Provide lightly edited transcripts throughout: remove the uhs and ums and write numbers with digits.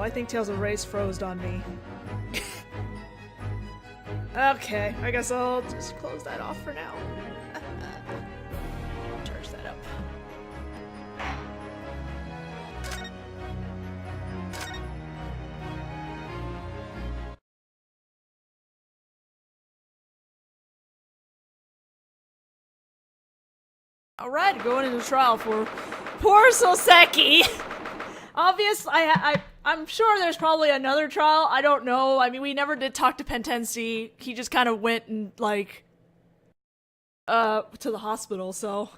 I think Tales of Race froze on me. Okay, I guess I'll just close that off for now. Charge that up. Alright, going into trial for poor Soseki. Obviously, I'm sure there's probably another trial. I don't know. I mean, we never did talk to Pentensi. He just kind of went and, like, to the hospital, so.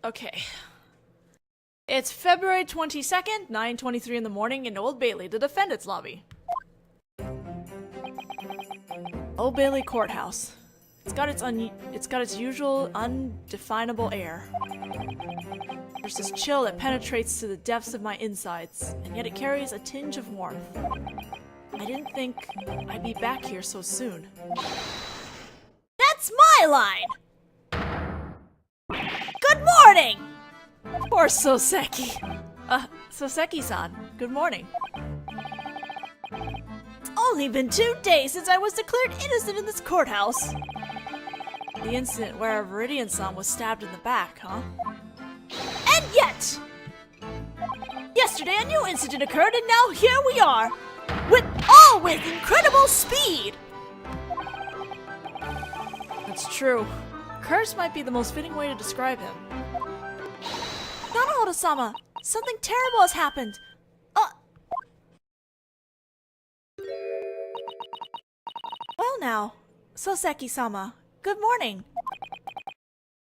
Okay. It's February 22nd, 9:23 in the morning in Old Bailey, the defendant's lobby. Old Bailey Courthouse. It's got its usual undefinable air. There's this chill that penetrates to the depths of my insides, and yet it carries a tinge of warmth. I didn't think I'd be back here so soon. That's my line! Good morning! Poor Soseki. Soseki-san, good morning. It's only been 2 days since I was declared innocent in this courthouse. The incident where Viridian-san was stabbed in the back, huh? And yet! Yesterday a new incident occurred and now here we are! With incredible speed! That's true. Curse might be the most fitting way to describe him. Naruhodō-sama! Something terrible has happened! Well now, Soseki-sama, good morning.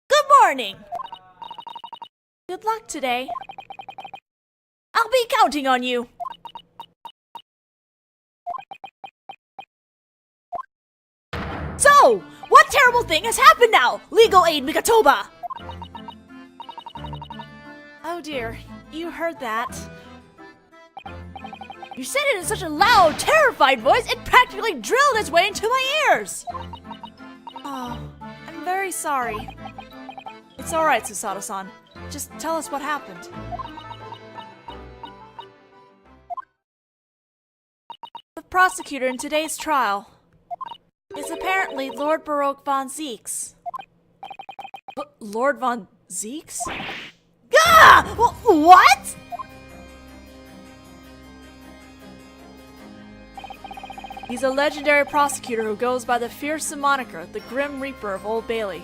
Good morning! Good luck today. I'll be counting on you! So, what terrible thing has happened now, Legal Aid Mikatoba? Oh dear, you heard that. You said it in such a loud, terrified voice, it practically drilled its way into my ears! Oh, I'm very sorry. It's alright, Susato-san. Just tell us what happened. The prosecutor in today's trial is apparently Lord Baroque von Zeeks. Lord von Zeeks? Gah! What?! He's a legendary prosecutor who goes by the fearsome moniker, the Grim Reaper of Old Bailey.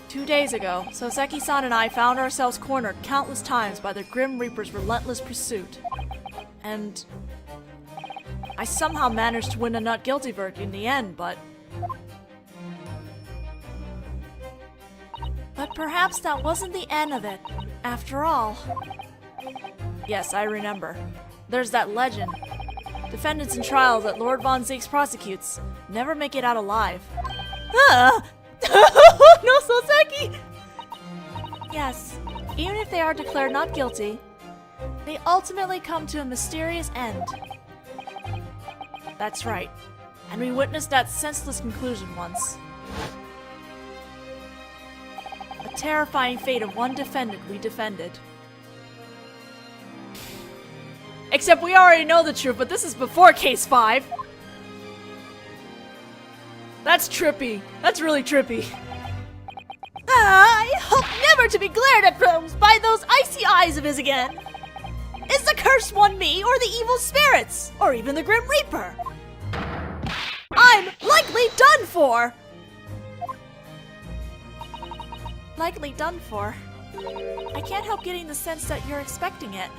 2 days ago, Soseki-san and I found ourselves cornered countless times by the Grim Reaper's relentless pursuit. And I somehow managed to win a not guilty verdict in the end, but perhaps that wasn't the end of it, after all. Yes, I remember. There's that legend. Defendants in trials that Lord von Zeeks prosecutes never make it out alive. No, Soseki! Yes, even if they are declared not guilty, they ultimately come to a mysterious end. That's right, and we witnessed that senseless conclusion once. A terrifying fate of one defendant we defended. Except we already know the truth, but this is before Case 5. That's trippy. That's really trippy. I hope never to be glared at by those icy eyes of his again. Is the cursed one me, or the evil spirits, or even the Grim Reaper? I'm likely done for! Likely done for? I can't help getting the sense that you're expecting it.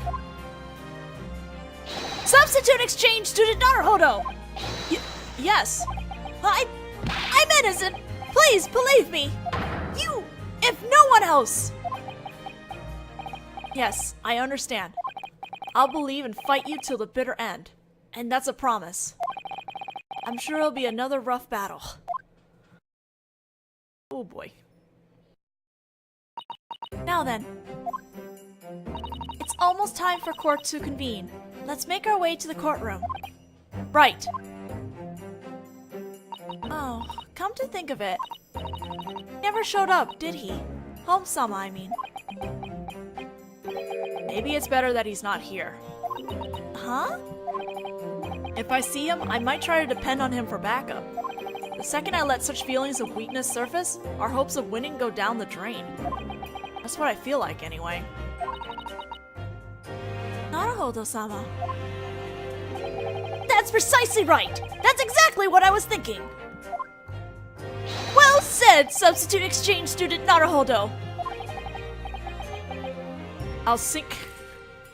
Substitute exchange student Naruhodō! Yes. I'm innocent! Please believe me! You, if no one else! Yes, I understand. I'll believe and fight you till the bitter end. And that's a promise. I'm sure it'll be another rough battle. Oh boy. Now then. It's almost time for court to convene. Let's make our way to the courtroom. Right. Oh, come to think of it, he never showed up, did he? Home-sama, I mean. Maybe it's better that he's not here. Huh? If I see him, I might try to depend on him for backup. The second I let such feelings of weakness surface, our hopes of winning go down the drain. That's what I feel like, anyway. Naruhodō-sama. That's precisely right! That's exactly what I was thinking! Well said, substitute exchange student Naruhodō! I'll sync...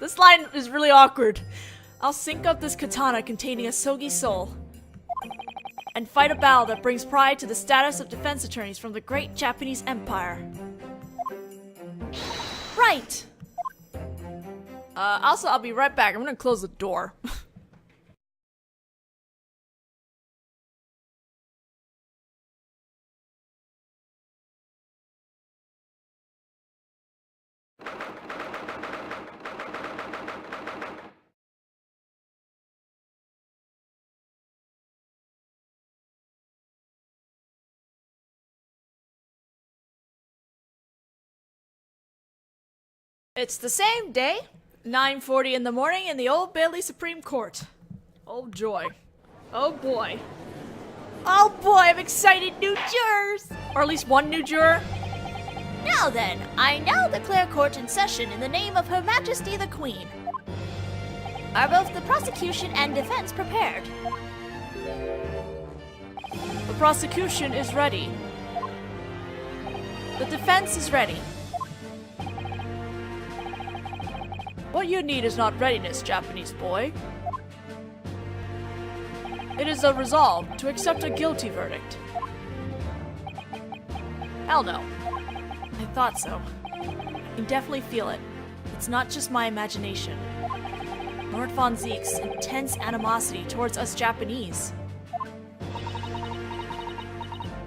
This line is really awkward. I'll sync up this katana containing a Sogi soul and fight a battle that brings pride to the status of defense attorneys from the great Japanese Empire. Right! Also, I'll be right back. I'm gonna close the door. It's the same day, 9:40 in the morning in the Old Bailey Supreme Court. Oh joy. Oh boy. Oh boy, I'm excited, new jurors! Or at least one new juror. Now then, I now declare court in session in the name of Her Majesty the Queen. Are both the prosecution and defense prepared? The prosecution is ready. The defense is ready. What you need is not readiness, Japanese boy. It is a resolve to accept a guilty verdict. Hell no. I thought so. I can definitely feel it. It's not just my imagination. Lord Von Zeke's intense animosity towards us Japanese.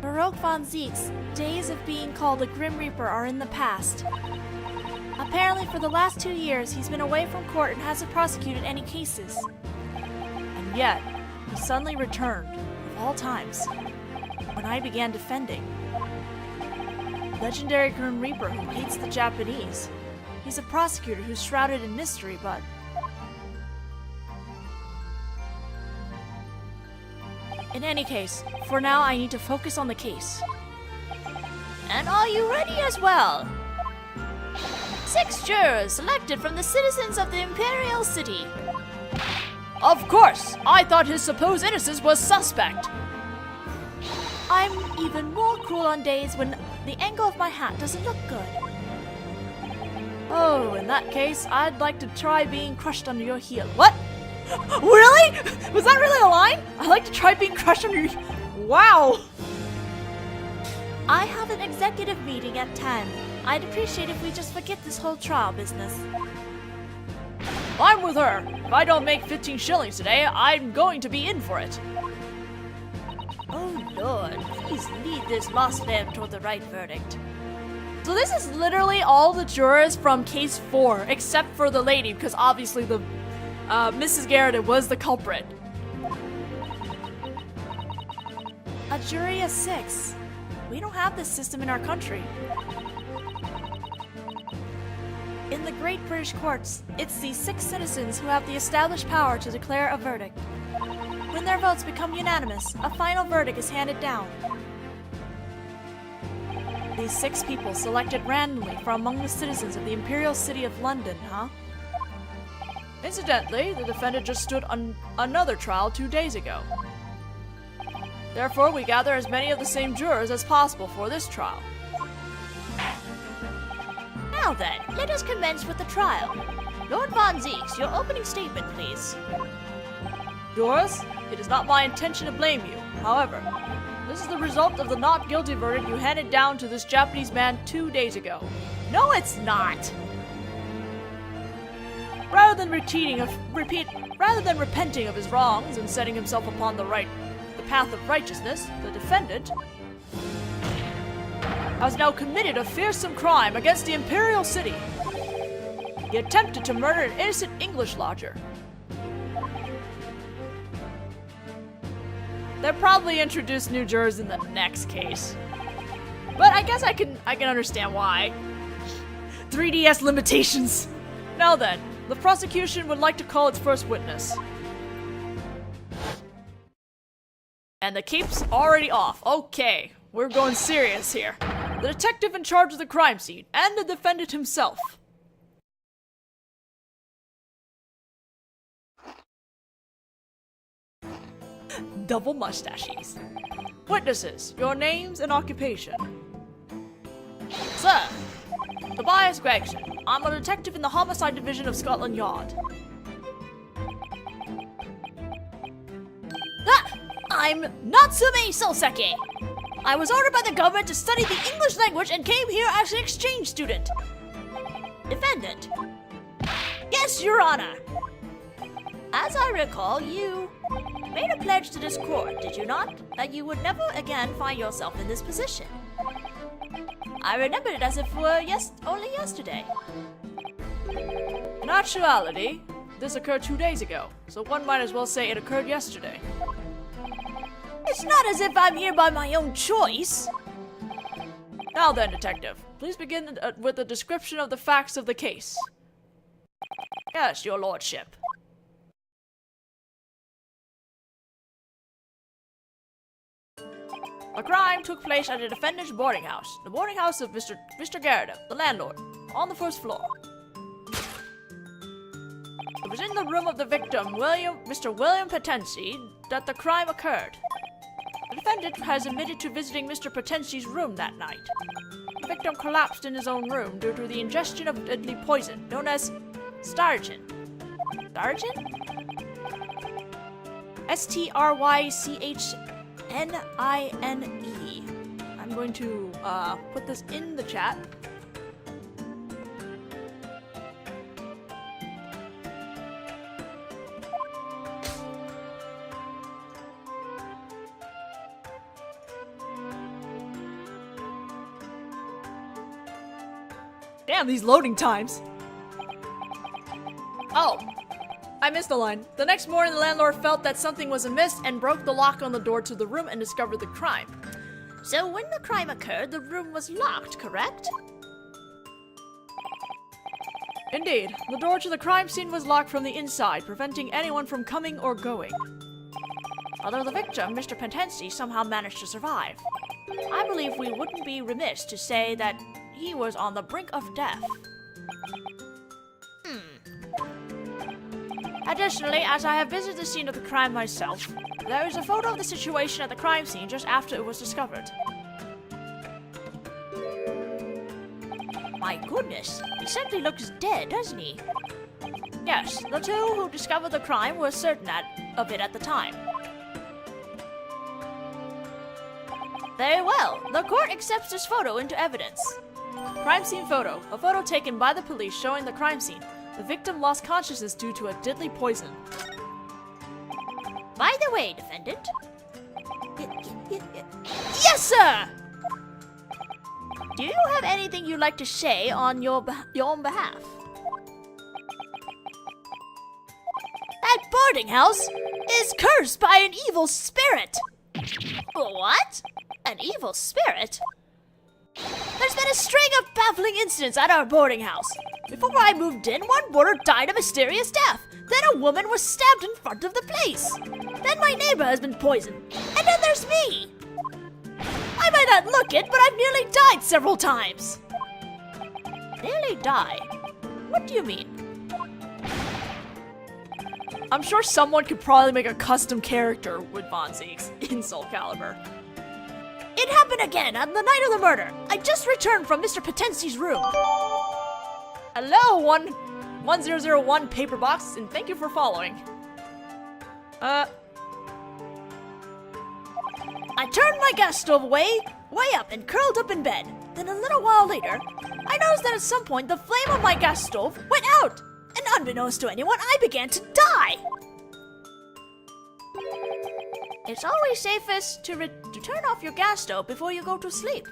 Baroque Von Zeke's days of being called a Grim Reaper are in the past. Apparently for the last 2 years, he's been away from court and hasn't prosecuted any cases. And yet, he suddenly returned, of all times, when I began defending. Legendary Grim Reaper who hates the Japanese. He's a prosecutor who's shrouded in mystery, but... In any case, for now I need to focus on the case. And are you ready as well? 6 jurors selected from the citizens of the Imperial City. Of course! I thought his supposed innocence was suspect. I'm even more cruel on days when the angle of my hat doesn't look good. Oh, in that case, I'd like to try being crushed under your heel. What? Really? Was that really a line? I'd like to try being crushed under your... Wow! I have an executive meeting at 10. I'd appreciate if we just forget this whole trial business. I'm with her. If I don't make 15 shillings today, I'm going to be in for it. Oh Lord, please lead this lost lamb toward the right verdict. So this is literally all the jurors from case 4, except for the lady, because obviously the Mrs. Garrett was the culprit. A jury of 6. We don't have this system in our country. In the Great British Courts, it's these 6 citizens who have the established power to declare a verdict. When their votes become unanimous, a final verdict is handed down. These 6 people selected randomly from among the citizens of the Imperial City of London, huh? Incidentally, the defendant just stood on another trial 2 days ago. Therefore, we gather as many of the same jurors as possible for this trial. Now then, let us commence with the trial. Lord Von Zeeks, your opening statement, please. Yours? It is not my intention to blame you. However, this is the result of the not guilty verdict you handed down to this Japanese man 2 days ago. No, it's not! Rather than repenting of his wrongs and setting himself upon the path of righteousness, the defendant has now committed a fearsome crime against the Imperial City. He attempted to murder an innocent English lodger. They'll probably introduce new jurors in the next case. But I guess I can understand why. 3DS limitations. Now then, the prosecution would like to call its first witness. And the cape's already off. Okay, we're going serious here. The detective in charge of the crime scene, and the defendant himself. Double mustaches. Witnesses, your names and occupation. Sir, Tobias Gregson. I'm a detective in the Homicide Division of Scotland Yard. I'm Natsume Soseki. I was ordered by the government to study the English language and came here as an exchange student. Defendant. Yes, Your Honor. As I recall, you made a pledge to this court, did you not? That you would never again find yourself in this position. I remembered it as if it were only yesterday. In actuality, this occurred 2 days ago, so one might as well say it occurred yesterday. It's not as if I'm here by my own choice. Now then, detective, please begin with a description of the facts of the case. Yes, your lordship. A crime took place at the defendant's boarding house, the boarding house of Mr. Garrett, the landlord, on the first floor. It was in the room of the victim, Mr. William Potensi, that the crime occurred. The defendant has admitted to visiting Mr. Potensi's room that night. The victim collapsed in his own room due to the ingestion of deadly poison known as Strychnine. Strychnine? S-T-R-Y-C-H-N-I-N-E. I'm going to put this in the chat. Damn, these loading times. Oh, I missed a line. The next morning, the landlord felt that something was amiss and broke the lock on the door to the room and discovered the crime. So when the crime occurred, the room was locked, correct? Indeed. The door to the crime scene was locked from the inside, preventing anyone from coming or going. Although the victim, Mr. Potensi, somehow managed to survive. I believe we wouldn't be remiss to say that he was on the brink of death. Additionally, as I have visited the scene of the crime myself, there is a photo of the situation at the crime scene just after it was discovered. My goodness, he simply looks dead, doesn't he? Yes, the two who discovered the crime were certain of it at the time. Very well, the court accepts this photo into evidence. Crime scene photo, a photo taken by the police showing the crime scene. The victim lost consciousness due to a deadly poison. By the way, defendant. Yes, sir! Do you have anything you'd like to say on your own behalf? That boarding house is cursed by an evil spirit! What? An evil spirit? There's been a string of baffling incidents at our boarding house. Before I moved in, one boarder died a mysterious death. Then a woman was stabbed in front of the place. Then my neighbor has been poisoned. And then there's me. I might not look it, but I've nearly died several times. Nearly die? What do you mean? I'm sure someone could probably make a custom character with Von Zieg's in Soul Calibur. It happened again on the night of the murder. I just returned from Mr. Potensi's room. Hello, 1001 paper box, and thank you for following. I turned my gas stove way up and curled up in bed. Then a little while later, I noticed that at some point the flame of my gas stove went out. And unbeknownst to anyone, I began to die. It's always safest to turn off your gas stove before you go to sleep.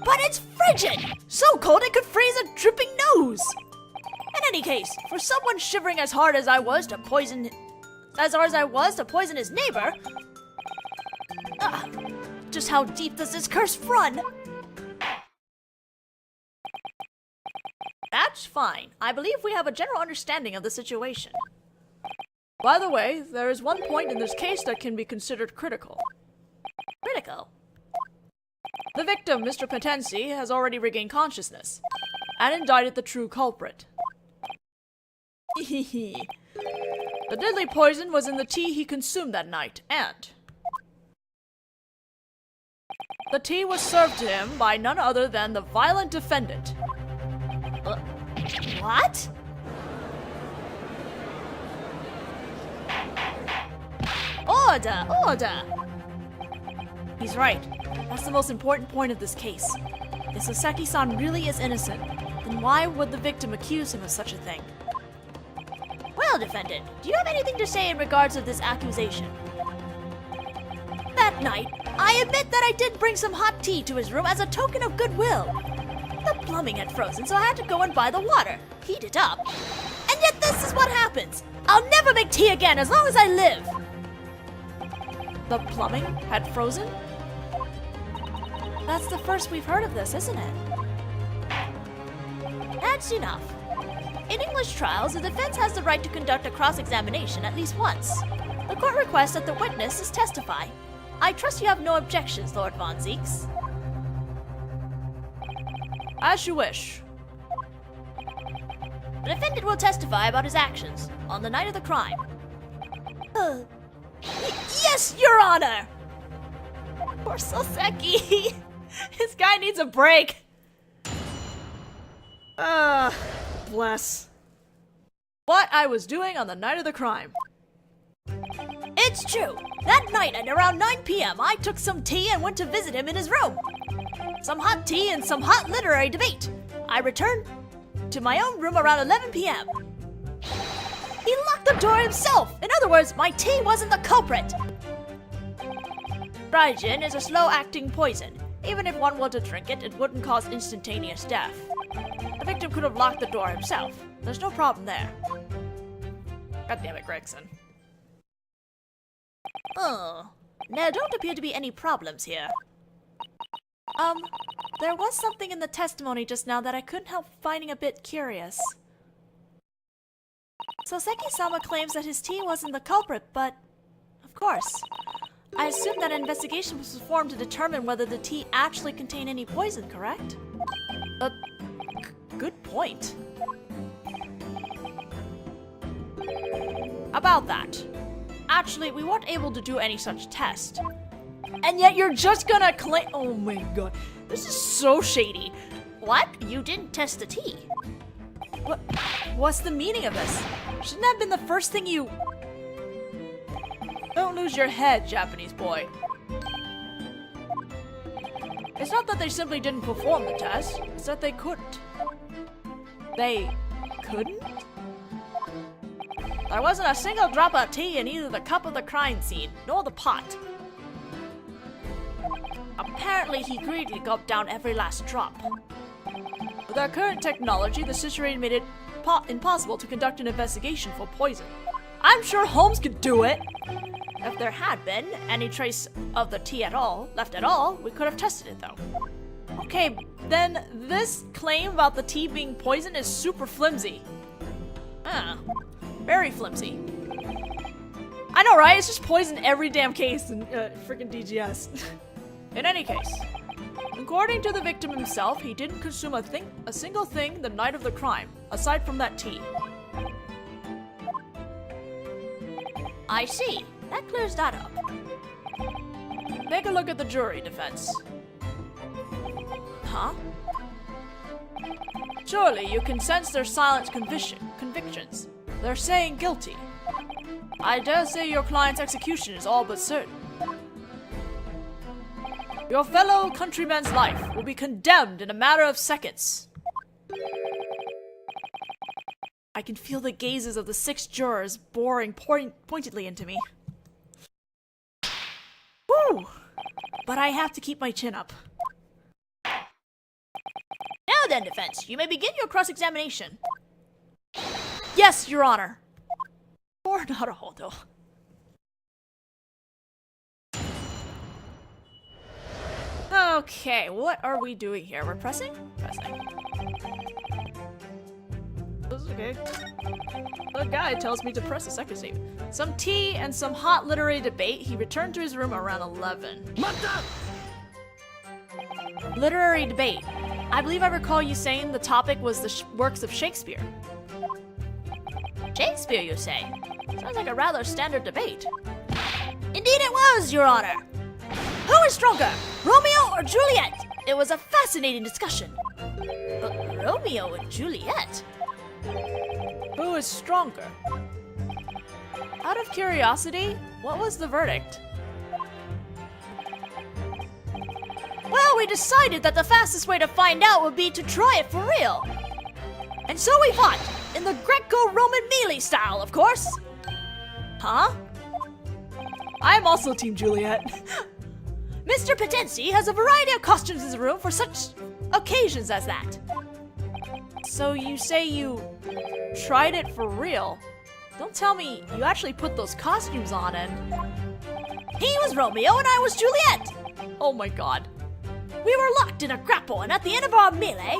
But it's frigid! So cold it could freeze a dripping nose! In any case, for someone shivering as hard as I was to poison his neighbor, Just how deep does this curse run? That's fine. I believe we have a general understanding of the situation. By the way, there is one point in this case that can be considered critical. Critical? The victim, Mr. Potensi, has already regained consciousness and indicted the true culprit. The deadly poison was in the tea he consumed that night, and the tea was served to him by none other than the violent defendant. What? Order! Order! He's right. That's the most important point of this case. If Saseki-san really is innocent, then why would the victim accuse him of such a thing? Well, defendant, do you have anything to say in regards of this accusation? That night, I admit that I did bring some hot tea to his room as a token of goodwill. The plumbing had frozen, so I had to go and buy the water, heat it up. And yet this is what happens. I'll never make tea again as long as I live. The plumbing had frozen? That's the first we've heard of this, isn't it? That's enough. In English trials, the defense has the right to conduct a cross-examination at least once. The court requests that the witnesses testify. I trust you have no objections, Lord Von Zeeks. As you wish. The defendant will testify about his actions on the night of the crime. Yes, Your Honor! Poor Soseki. This guy needs a break. Bless. What I was doing on the night of the crime. It's true. That night at around 9 p.m. I took some tea and went to visit him in his room. Some hot tea and some hot literary debate. I returned to my own room around 11 p.m. He locked the door himself. In other words, my tea wasn't the culprit. Raijin is a slow-acting poison. Even if one were to drink it, it wouldn't cause instantaneous death. The victim could have locked the door himself. There's no problem there. God damn it, Gregson. Oh, there don't appear to be any problems here. There was something in the testimony just now that I couldn't help finding a bit curious. Soseki-sama claims that his tea wasn't the culprit, but of course, I assume that an investigation was performed to determine whether the tea actually contained any poison, correct? Good point. About that. Actually, we weren't able to do any such test. And yet you're just gonna claim— oh my god. This is so shady. What? You didn't test the tea? What's the meaning of this? Shouldn't that have been the first thing you— Don't lose your head, Japanese boy. It's not that they simply didn't perform the test, it's that they couldn't. They couldn't? There wasn't a single drop of tea in either the cup of the crime scene, nor the pot. Apparently, he greedily gulped down every last drop. With our current technology, the situation made it impossible to conduct an investigation for poison. I'm sure Holmes could do it! If there had been any trace of the tea left at all, we could have tested it though. Okay, then this claim about the tea being poison is super flimsy. Very flimsy. I know, right? It's just poison every damn case in freaking DGS. In any case, according to the victim himself, he didn't consume a single thing the night of the crime, aside from that tea. I see. That clears that up. Take a look at the jury defense. Huh? Surely you can sense their silent convictions. They're saying guilty. I dare say your client's execution is all but certain. Your fellow countryman's life will be condemned in a matter of seconds. I can feel the gazes of the 6 jurors boring pointedly into me. Woo! But I have to keep my chin up. Now then, defense, you may begin your cross-examination. Yes, Your Honor. Poor Naruhodō. Okay, what are we doing here? We're pressing? Pressing. Okay. The guy tells me to press a second statement. Some tea and some hot literary debate. He returned to his room around 11. Literary debate. I believe I recall you saying the topic was the works of Shakespeare. Shakespeare, you say? Sounds like a rather standard debate. Indeed it was, Your Honor. Who is stronger, Romeo or Juliet? It was a fascinating discussion. But Romeo and Juliet? Who is stronger? Out of curiosity, what was the verdict? Well, we decided that the fastest way to find out would be to try it for real. And so we fought, in the Greco-Roman melee style, of course. Huh? I'm also Team Juliet. Mr. Potensi has a variety of costumes in his room for such occasions as that. So you say you tried it for real? Don't tell me you actually put those costumes on and... He was Romeo and I was Juliet! Oh my god. We were locked in a grapple and at the end of our melee,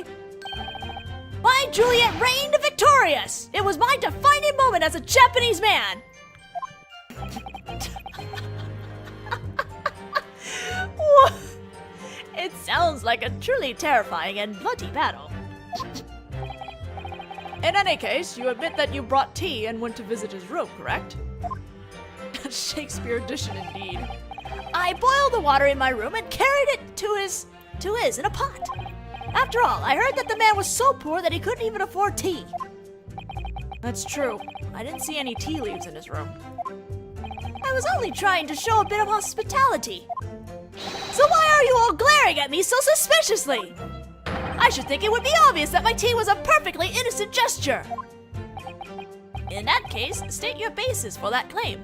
my Juliet reigned victorious! It was my defining moment as a Japanese man! It sounds like a truly terrifying and bloody battle. In any case, you admit that you brought tea and went to visit his room, correct? Shakespeare edition indeed. I boiled the water in my room and carried it to his in a pot. After all, I heard that the man was so poor that he couldn't even afford tea. That's true. I didn't see any tea leaves in his room. I was only trying to show a bit of hospitality. So why are you all glaring at me so suspiciously? I should think it would be obvious that my tea was a perfectly innocent gesture. In that case, state your basis for that claim.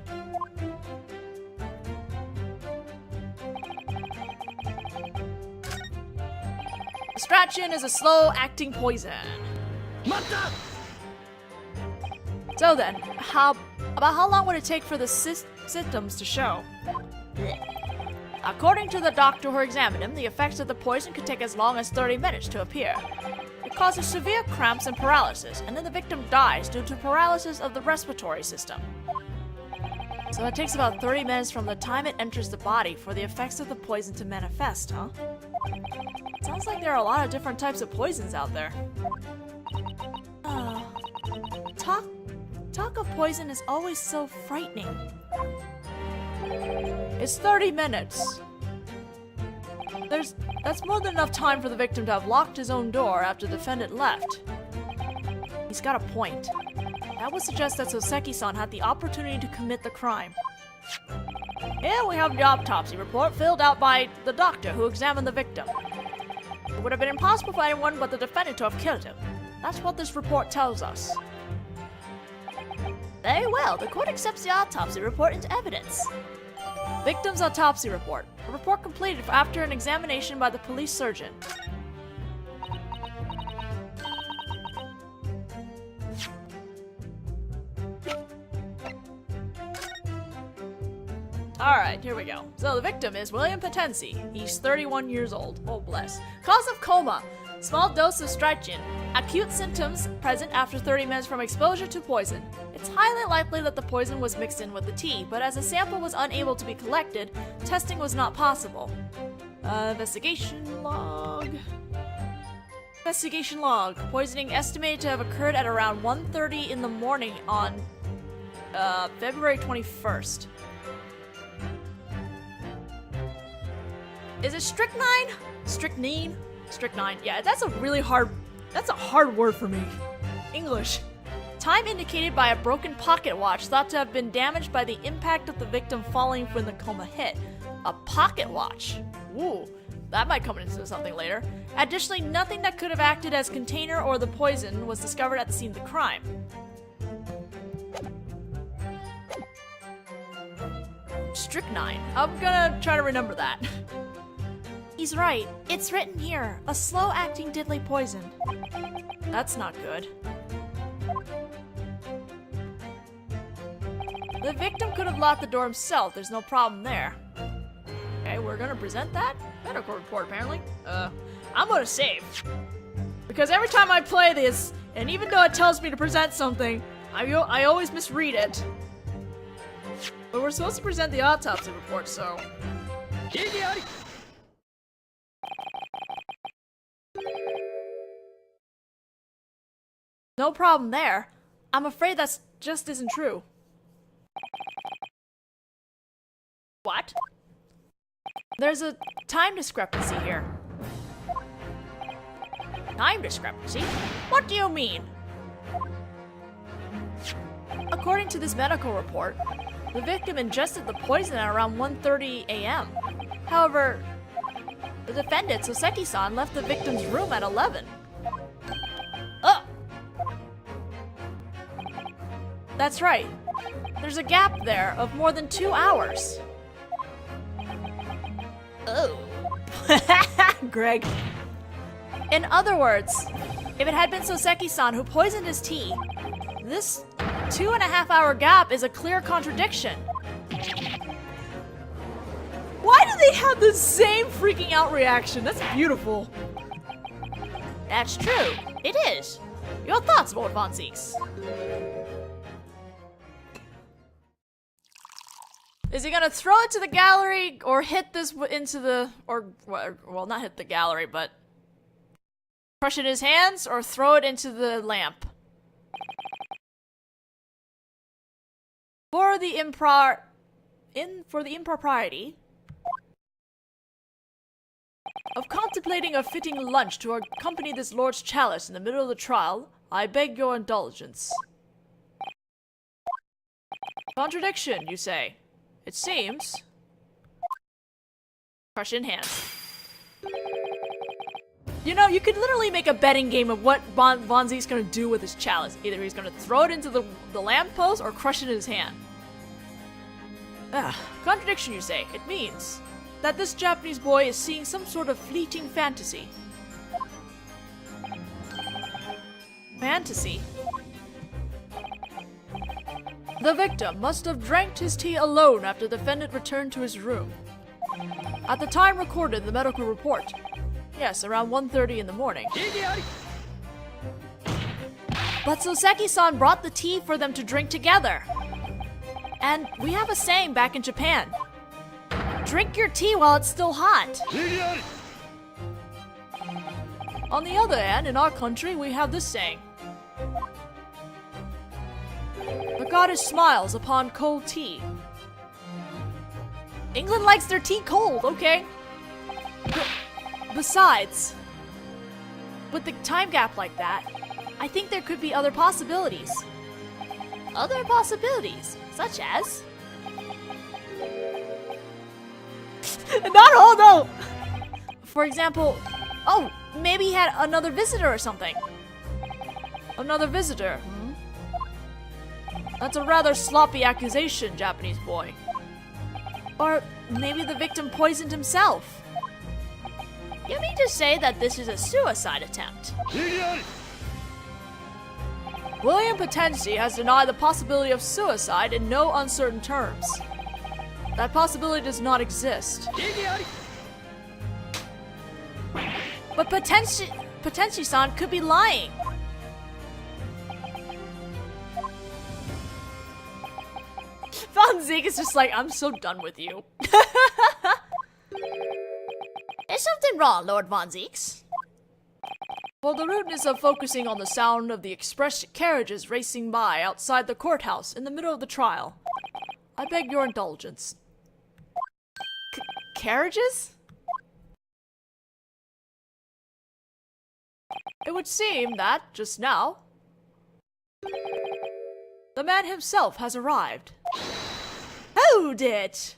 Stratton is a slow-acting poison. So then, about how long would it take for the symptoms to show? According to the doctor who examined him, the effects of the poison could take as long as 30 minutes to appear. It causes severe cramps and paralysis, and then the victim dies due to paralysis of the respiratory system. So it takes about 30 minutes from the time it enters the body for the effects of the poison to manifest, huh? Sounds like there are a lot of different types of poisons out there. Talk of poison is always so frightening. It's 30 minutes. That's more than enough time for the victim to have locked his own door after the defendant left. He's got a point. That would suggest that Soseki-san had the opportunity to commit the crime. Here we have the autopsy report filled out by the doctor who examined the victim. It would have been impossible for anyone but the defendant to have killed him. That's what this report tells us. Very well, the court accepts the autopsy report into evidence. Victim's autopsy report. A report completed after an examination by the police surgeon. Alright, here we go. So the victim is William Potensi. He's 31 years old. Oh bless. Cause of coma. Small dose of strychnine. Acute symptoms present after 30 minutes from exposure to poison. It's highly likely that the poison was mixed in with the tea, but as a sample was unable to be collected, testing was not possible. Investigation log. Investigation log. Poisoning estimated to have occurred at around 1:30 in the morning on February 21st. Is it strychnine? Strychnine? Strychnine. Yeah, that's a hard word for me. English. Time indicated by a broken pocket watch thought to have been damaged by the impact of the victim falling when the coma hit. A pocket watch. Ooh, that might come into something later. Additionally, nothing that could have acted as container or the poison was discovered at the scene of the crime. Strychnine. I'm gonna try to remember that. He's right. It's written here. A slow-acting deadly poison. That's not good. The victim could have locked the door himself. There's no problem there. Okay, we're gonna present that. Medical report, apparently. I'm gonna save. Because every time I play this, and even though it tells me to present something, I always misread it. But we're supposed to present the autopsy report, so... No problem there. I'm afraid that just isn't true. What? There's a time discrepancy here. Time discrepancy? What do you mean? According to this medical report, the victim ingested the poison at around 1:30 a.m. However, the defendant, Soseki-san, left the victim's room at 11. Oh! That's right. There's a gap there of more than 2 hours. Oh. Greg. In other words, if it had been Soseki-san who poisoned his tea, this 2.5-hour gap is a clear contradiction. Why do they have the same freaking out reaction? That's beautiful. That's true. It is. Your thoughts, Lord Von Zieks? Is he gonna throw it to the gallery or hit this into the... well, not hit the gallery, but... crush it in his hands or throw it into the lamp? For the impropriety of contemplating a fitting lunch to accompany this lord's chalice in the middle of the trial, I beg your indulgence. Contradiction, you say? It seems. Crush in hand. You know, you could literally make a betting game of what Von Zieks gonna do with his chalice. Either he's gonna throw it into the lamppost or crush it in his hand. Contradiction, you say? It means that this Japanese boy is seeing some sort of fleeting fantasy. Fantasy? The victim must have drank his tea alone after the defendant returned to his room. At the time recorded in the medical report, yes, around 1:30 in the morning. But Soseki-san brought the tea for them to drink together. And we have a saying back in Japan. Drink your tea while it's still hot. On the other hand, in our country, we have this saying. The goddess smiles upon cold tea. England likes their tea cold, okay? Besides, with the time gap like that, I think there could be other possibilities. Other possibilities, such as... Naruhodō! For example, oh, maybe he had another visitor or something. Another visitor, That's a rather sloppy accusation, Japanese boy. Or maybe the victim poisoned himself. You mean to say that this is a suicide attempt? William Potensi has denied the possibility of suicide in no uncertain terms. That possibility does not exist. But Potensi-san could be lying. Von Zieks is just like, I'm so done with you. Is something wrong, Lord Von Zieks? For the rudeness of focusing on the sound of the express carriages racing by outside the courthouse in the middle of the trial, I beg your indulgence. Carriages? It would seem that, just now, the man himself has arrived. Hold it!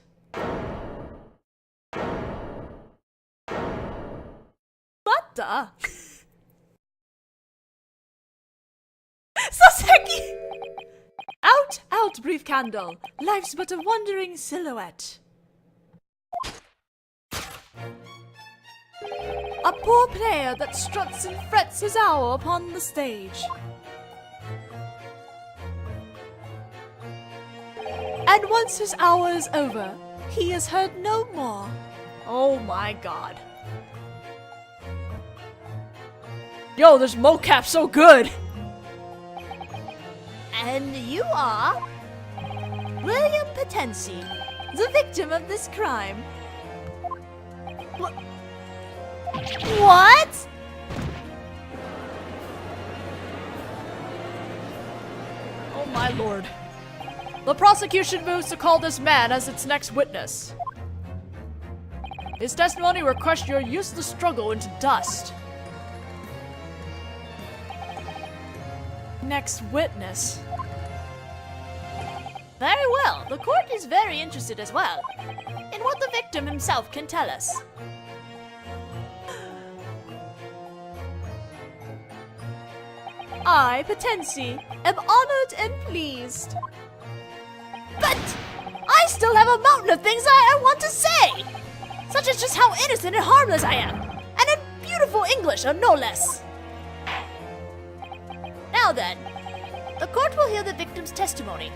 What the? Soseki! Out, out, brief candle. Life's but a wandering silhouette. A poor player that struts and frets his hour upon the stage. And once his hour is over, he is heard no more. Oh my god. Yo, this mocap's so good! And you are William Potensi, the victim of this crime. What? Oh my lord. The prosecution moves to call this man as its next witness. His testimony will crush your useless struggle into dust. Next witness. Very well. The court is very interested as well in what the victim himself can tell us. I, Potensi, am honored and pleased. But I still have a mountain of things I want to say, such as just how innocent and harmless I am, and in beautiful English, no less. Now then, the court will hear the victim's testimony.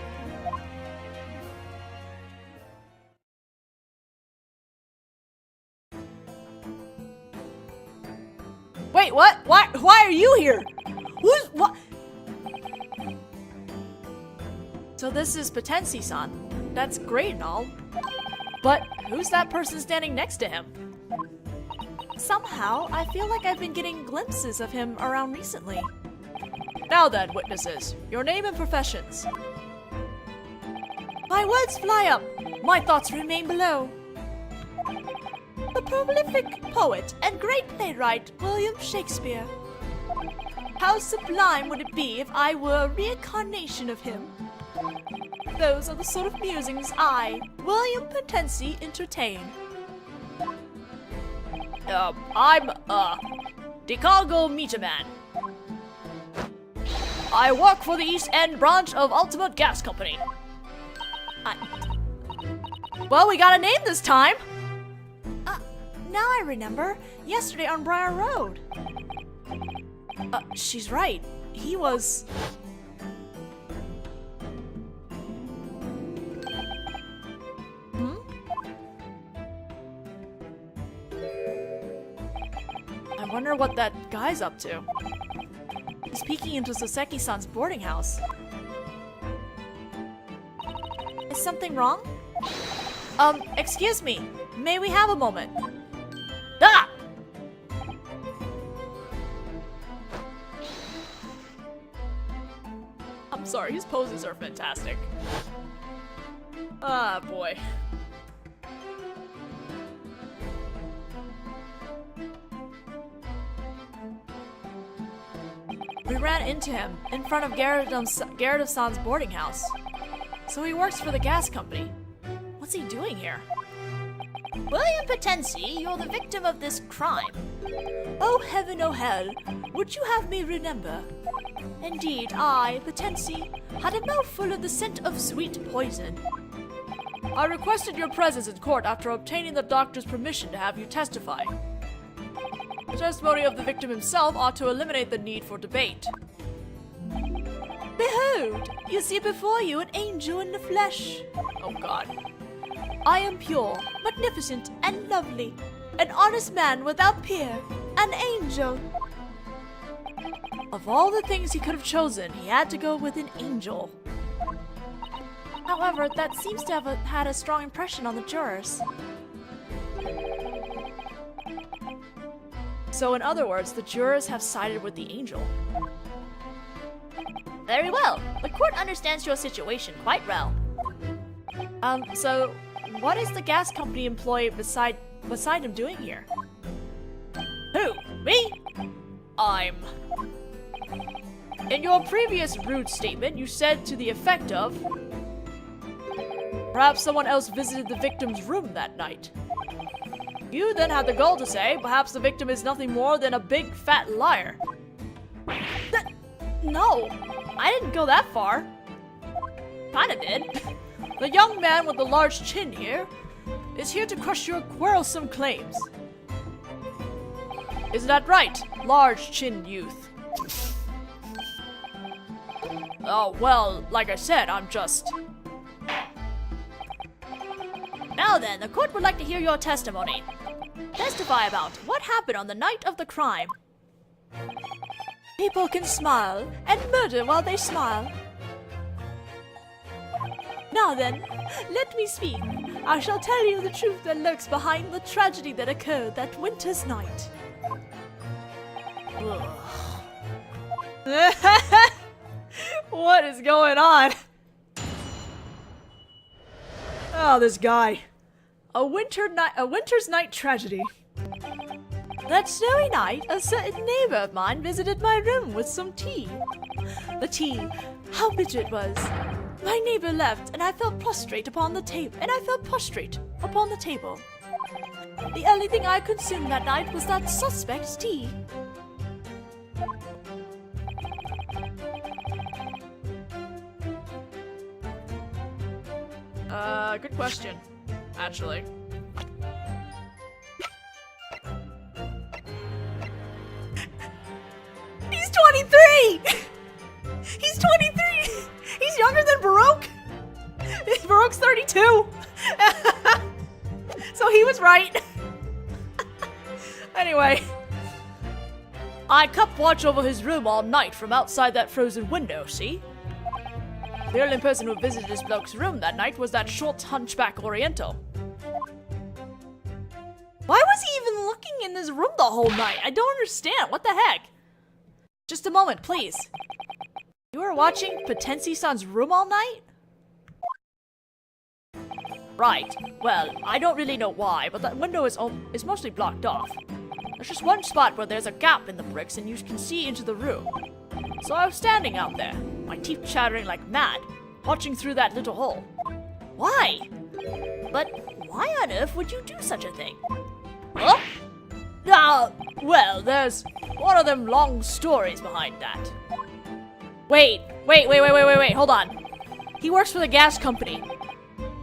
Wait, what? Why are you here? What? So this is Potensi-san. That's great and all. But who's that person standing next to him? Somehow, I feel like I've been getting glimpses of him around recently. Now then, witnesses, your name and professions. My words fly up, my thoughts remain below. The prolific poet and great playwright William Shakespeare. How sublime would it be if I were a reincarnation of him? Those are the sort of musings I, William Potensi, entertain. I'm, Kakugo Meterman. I work for the East End branch of Ultimate Gas Company. Well, we got a name this time! Now I remember. Yesterday on Briar Road. She's right. He was... I wonder what that guy's up to. He's peeking into Soseki-san's boarding house. Is something wrong? Excuse me. May we have a moment? Ah! I'm sorry, his poses are fantastic. Ah, boy. We ran into him in front of Gyakuten-san's boarding house. So he works for the gas company. What's he doing here? William Potensi, you're the victim of this crime. Oh heaven, oh hell, would you have me remember? Indeed, I, Potensi, had a mouthful of the scent of sweet poison. I requested your presence in court after obtaining the doctor's permission to have you testify. The testimony of the victim himself ought to eliminate the need for debate. Behold, you see before you an angel in the flesh. Oh God. I am pure, magnificent, and lovely, an honest man without peer, an angel. Of all the things he could have chosen, he had to go with an angel. However, that seems to have had a strong impression on the jurors. So in other words, the jurors have sided with the angel. Very well. The court understands your situation quite well. So what is the gas company employee beside him doing here? Who? Me? In your previous rude statement, you said to the effect of, perhaps someone else visited the victim's room that night. You then had the gall to say, perhaps the victim is nothing more than a big fat liar. No, I didn't go that far. Kinda did. The young man with the large chin here is here to crush your quarrelsome claims. Isn't that right, large-chinned youth? Oh, well, like I said, I'm just... Now then, the court would like to hear your testimony. testify about? What happened on the night of the crime? People can smile and murder while they smile. Now then, let me speak. I shall tell you the truth that lurks behind the tragedy that occurred that winter's night. What is going on? Oh, this guy. A winter's night tragedy. That snowy night, a certain neighbor of mine visited my room with some tea. The tea, how bitter it was. My neighbor left, and I fell prostrate upon the table. The only thing I consumed that night was that suspect's tea. Good question, actually. He's 23! He's 23! He's younger than Baroque! Baroque's 32! So he was right. Anyway. I kept watch over his room all night from outside that frozen window, see? The only person who visited this bloke's room that night was that short hunchback Oriental. Why was he even looking in his room the whole night? I don't understand. What the heck? Just a moment, please. You were watching Potensi-san's room all night? Right. Well, I don't really know why, but that window is mostly blocked off. There's just one spot where there's a gap in the bricks and you can see into the room. So I was standing out there, my teeth chattering like mad, watching through that little hole. Why? But why on earth would you do such a thing? Huh? Well, there's one of them long stories behind that. Wait, hold on. He works for the gas company.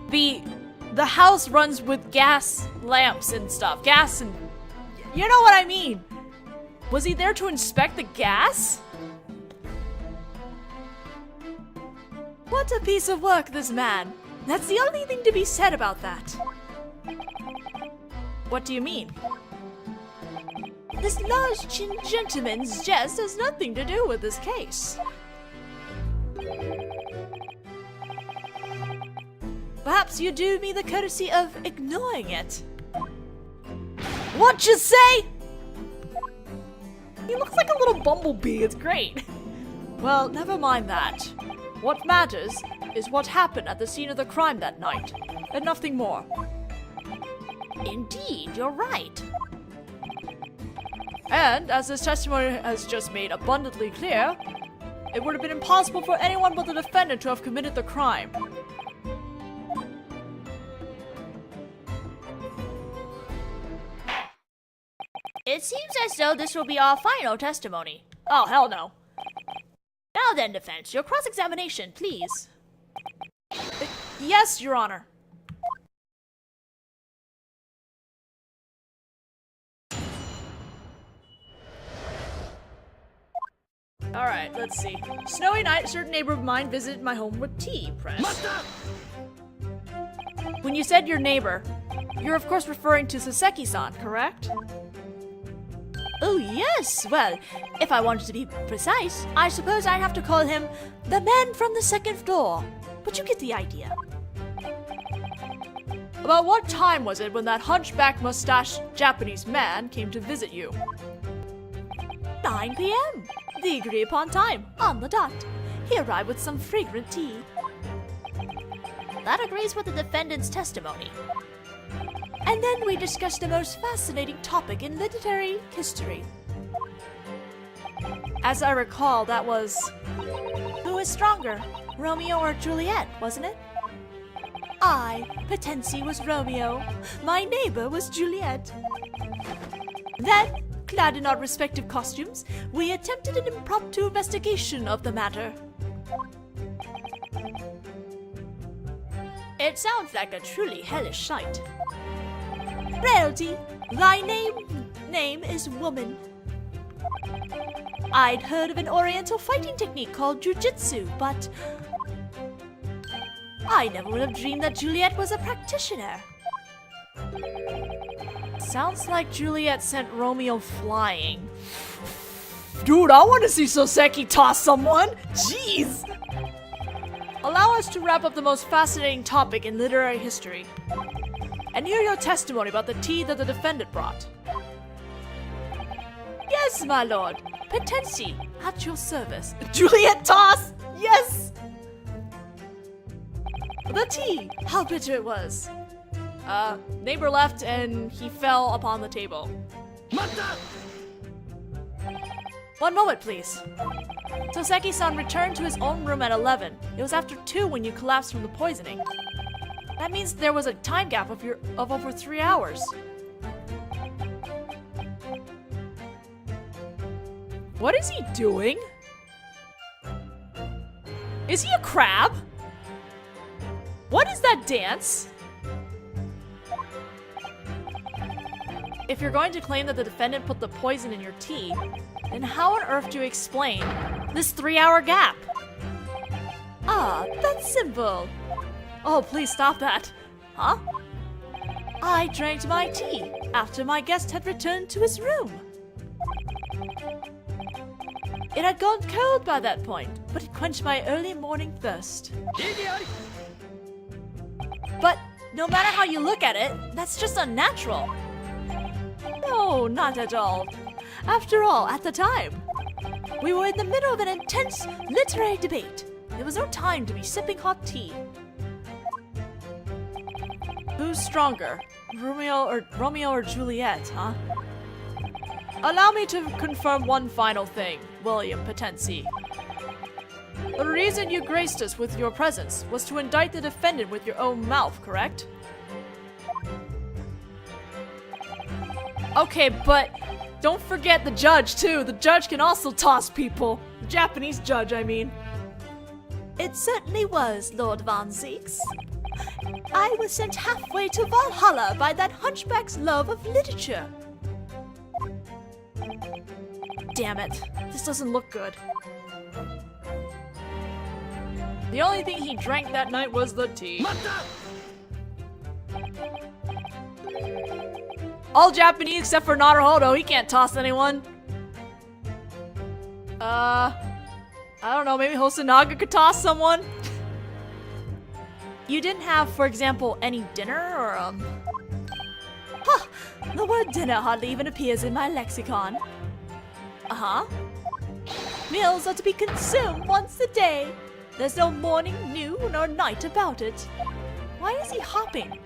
The house runs with gas lamps and stuff. Gas and... You know what I mean. Was he there to inspect the gas? What a piece of work, this man. That's the only thing to be said about that. What do you mean? This large-chinned gentleman's jest has nothing to do with this case. Perhaps you do me the courtesy of ignoring it. What you say? He looks like a little bumblebee. It's great. Well, never mind that. What matters is what happened at the scene of the crime that night, and nothing more. Indeed, you're right. And, as this testimony has just made abundantly clear, it would have been impossible for anyone but the defendant to have committed the crime. It seems as though this will be our final testimony. Oh, hell no. Now then, defense, your cross-examination, please. Yes, Your Honor. Alright, let's see. Snowy night, a certain neighbor of mine visited my home with tea, press. When you said your neighbor, you're of course referring to Saseki-san, correct? Oh yes, well, if I wanted to be precise, I suppose I'd have to call him the man from the second floor. But you get the idea. About what time was it when that hunchback mustached Japanese man came to visit you? 9 p.m. The agreed upon time, on the dot. He arrived with some fragrant tea. That agrees with the defendant's testimony. And then we discussed the most fascinating topic in literary history. As I recall, that was... Who is stronger, Romeo or Juliet, wasn't it? I, Potensi, was Romeo. My neighbor was Juliet. Then, clad in our respective costumes, we attempted an impromptu investigation of the matter. It sounds like a truly hellish sight. Frailty, thy name is woman. I'd heard of an oriental fighting technique called jujitsu, but I never would have dreamed that Juliet was a practitioner. Sounds like Juliet sent Romeo flying. Dude, I want to see Soseki toss someone! Jeez! Allow us to wrap up the most fascinating topic in literary history. And hear your testimony about the tea that the defendant brought. Yes, my lord. Potency, at your service. Juliet toss! Yes! The tea, how bitter it was. Neighbor left and he fell upon the table. One moment, please. Soseki-san returned to his own room at 11. It was after 2 when you collapsed from the poisoning. That means there was a time gap of over 3 hours. What is he doing? Is he a crab? What is that dance? If you're going to claim that the defendant put the poison in your tea, then how on earth do you explain this 3-hour gap? Ah, that's simple. Oh, please stop that. Huh? I drank my tea after my guest had returned to his room. It had gone cold by that point, but it quenched my early morning thirst. But no matter how you look at it, that's just unnatural. No, not at all. After all, at the time, we were in the middle of an intense literary debate. There was no time to be sipping hot tea. Who's stronger, Romeo or Juliet, huh? Allow me to confirm one final thing, William Potency. The reason you graced us with your presence was to indict the defendant with your own mouth, correct? Okay, but don't forget the judge, too. The judge can also toss people. The Japanese judge, I mean. It certainly was, Lord Von Zeeks. I was sent halfway to Valhalla by that hunchback's love of literature. Damn it. This doesn't look good. The only thing he drank that night was the tea. All Japanese except for Naruhodō, he can't toss anyone. I don't know, maybe Hosonaga could toss someone? You didn't have, for example, any dinner or, Huh! The word dinner hardly even appears in my lexicon. Uh-huh. Meals are to be consumed once a day. There's no morning, noon, or night about it. Why is he hopping?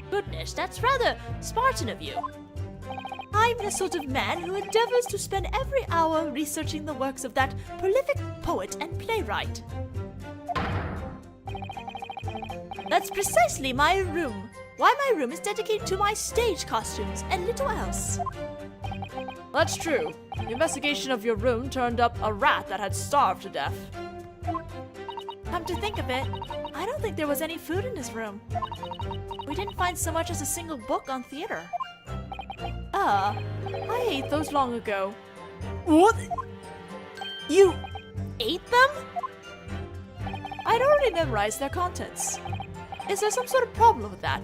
Goodness, that's rather Spartan of you. I'm the sort of man who endeavors to spend every hour researching the works of that prolific poet and playwright. That's precisely my room. Why my room is dedicated to my stage costumes and little else. That's true. The investigation of your room turned up a rat that had starved to death. Come to think of it, I don't think there was any food in his room. We didn't find so much as a single book on theater. I ate those long ago. What? You ate them? I'd already memorized their contents. Is there some sort of problem with that?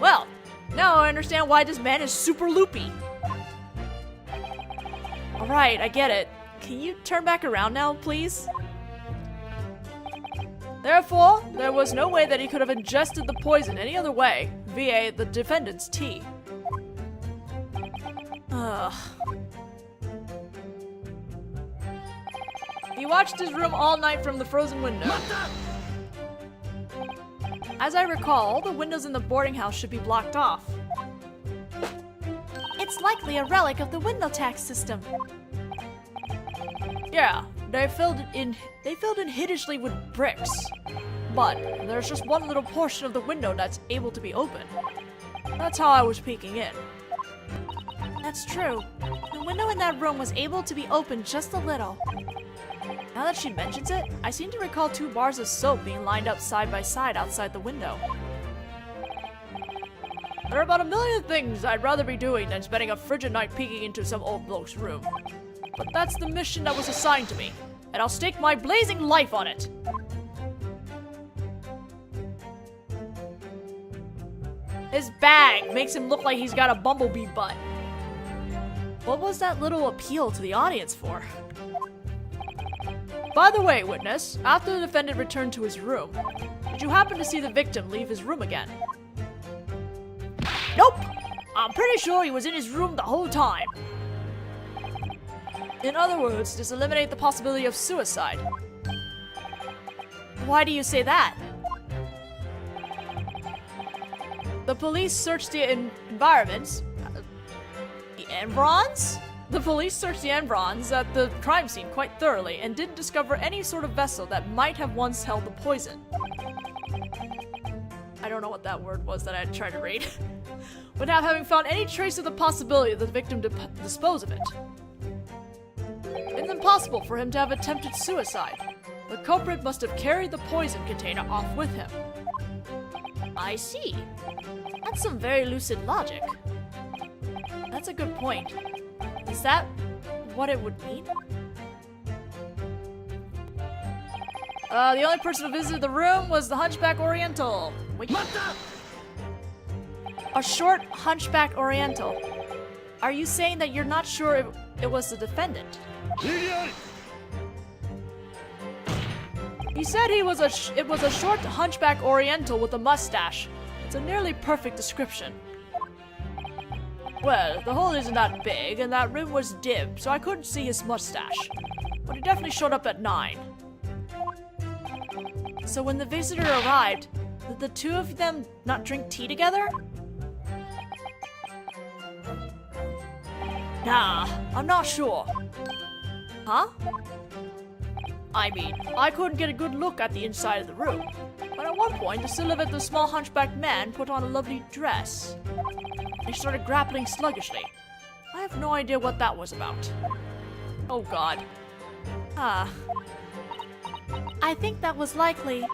Well, now I understand why this man is super loopy. Alright, I get it. Can you turn back around now, please? Therefore, there was no way that he could have ingested the poison any other way, via the defendant's tea. Ugh. He watched his room all night from the frozen window. As I recall, all the windows in the boarding house should be blocked off. It's likely a relic of the window tax system. Yeah, they filled it in hideously with bricks. But there's just one little portion of the window that's able to be opened. That's how I was peeking in. That's true. The window in that room was able to be opened just a little. Now that she mentions it, I seem to recall 2 bars of soap being lined up side by side outside the window. There are about a million things I'd rather be doing than spending a frigid night peeking into some old bloke's room. But that's the mission that was assigned to me, and I'll stake my blazing life on it! His bag makes him look like he's got a bumblebee butt. What was that little appeal to the audience for? By the way, witness, after the defendant returned to his room, did you happen to see the victim leave his room again? Nope! I'm pretty sure he was in his room the whole time. In other words, this eliminates the possibility of suicide. Why do you say that? The police searched the environments. The environs? The police searched the environs at the crime scene quite thoroughly and didn't discover any sort of vessel that might have once held the poison. I don't know what that word was that I tried to read. Without having found any trace of the possibility of the victim dispose of it. It's impossible for him to have attempted suicide. The culprit must have carried the poison container off with him. I see. That's some very lucid logic. That's a good point. Is that what it would mean? The only person who visited the room was the Hunchback Oriental. Wait. A short Hunchback Oriental. Are you saying that you're not sure if it was the defendant? He said it was a short Hunchback Oriental with a mustache. It's a nearly perfect description. Well, the hole isn't that big, and that room was dim, so I couldn't see his mustache. But he definitely showed up at 9. So when the visitor arrived, did the two of them not drink tea together? Nah, I'm not sure. Huh? I mean, I couldn't get a good look at the inside of the room. But at one point, the silhouette of the small hunchbacked man put on a lovely dress. They started grappling sluggishly. I have no idea what that was about. Oh god. I think that was likely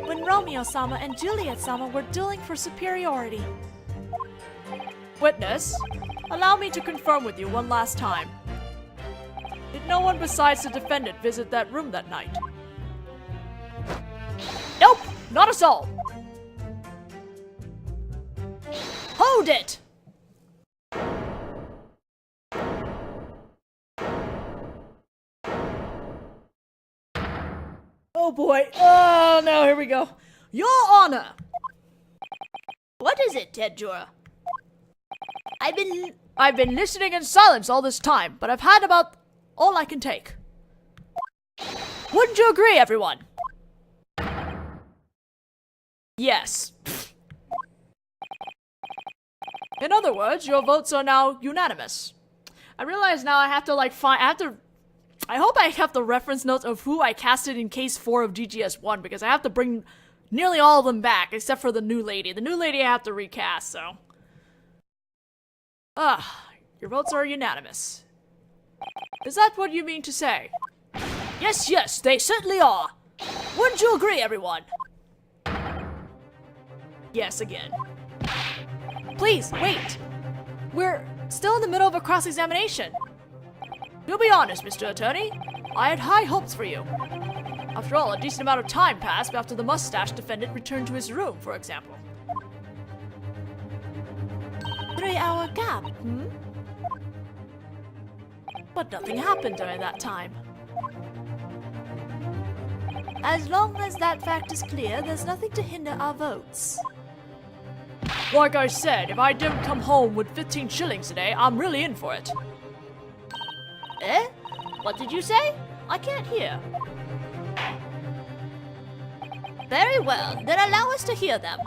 when Romeo-sama and Juliet-sama were dueling for superiority. Witness, allow me to confirm with you one last time. Did no one besides the defendant visit that room that night? Nope, not us all. Hold it! Oh boy, oh no, here we go. Your Honor! What is it, Tejura? I've been listening in silence all this time, but I've had about all I can take. Wouldn't you agree, everyone? Yes. In other words, your votes are now unanimous. I realize now I have to I hope I have the reference notes of who I casted in case 4 of DGS1 because I have to bring nearly all of them back except for the new lady. The new lady I have to recast, so. Your votes are unanimous. Is that what you mean to say? Yes, yes, they certainly are. Wouldn't you agree, everyone? Yes, again. Please, wait. We're still in the middle of a cross-examination. To be honest, Mr. Attorney, I had high hopes for you. After all, a decent amount of time passed after the mustache defendant returned to his room, for example. 3-hour gap, But nothing happened during that time. As long as that fact is clear, there's nothing to hinder our votes. Like I said, if I don't come home with 15 shillings today, I'm really in for it. Eh? What did you say? I can't hear. Very well, then allow us to hear them.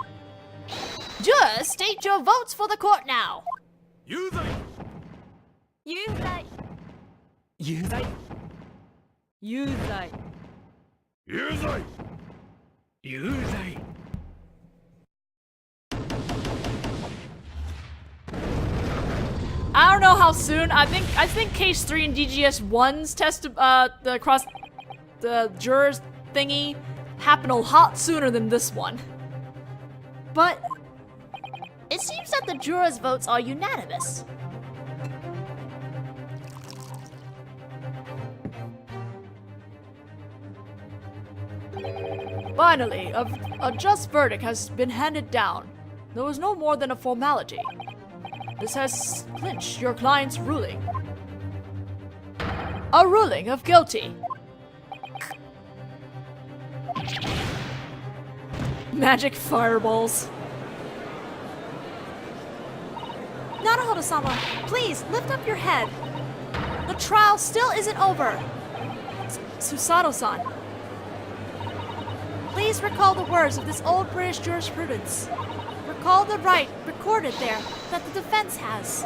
Jurors, state your votes for the court now. Yuzai. Yuzai. Yuzai. Yuzai. Yuzai. Yuzai. I don't know how soon. I think case 3 in DGS1's test the jurors thingy happened a lot sooner than this one. But it seems that the jurors' votes are unanimous. Finally, a just verdict has been handed down. There was no more than a formality. This has clinched your client's ruling. A ruling of guilty. Magic fireballs. Naruhodō-sama, please lift up your head. The trial still isn't over. Susato-san. Please recall the words of this old British jurisprudence. Recall the right recorded there that the defense has.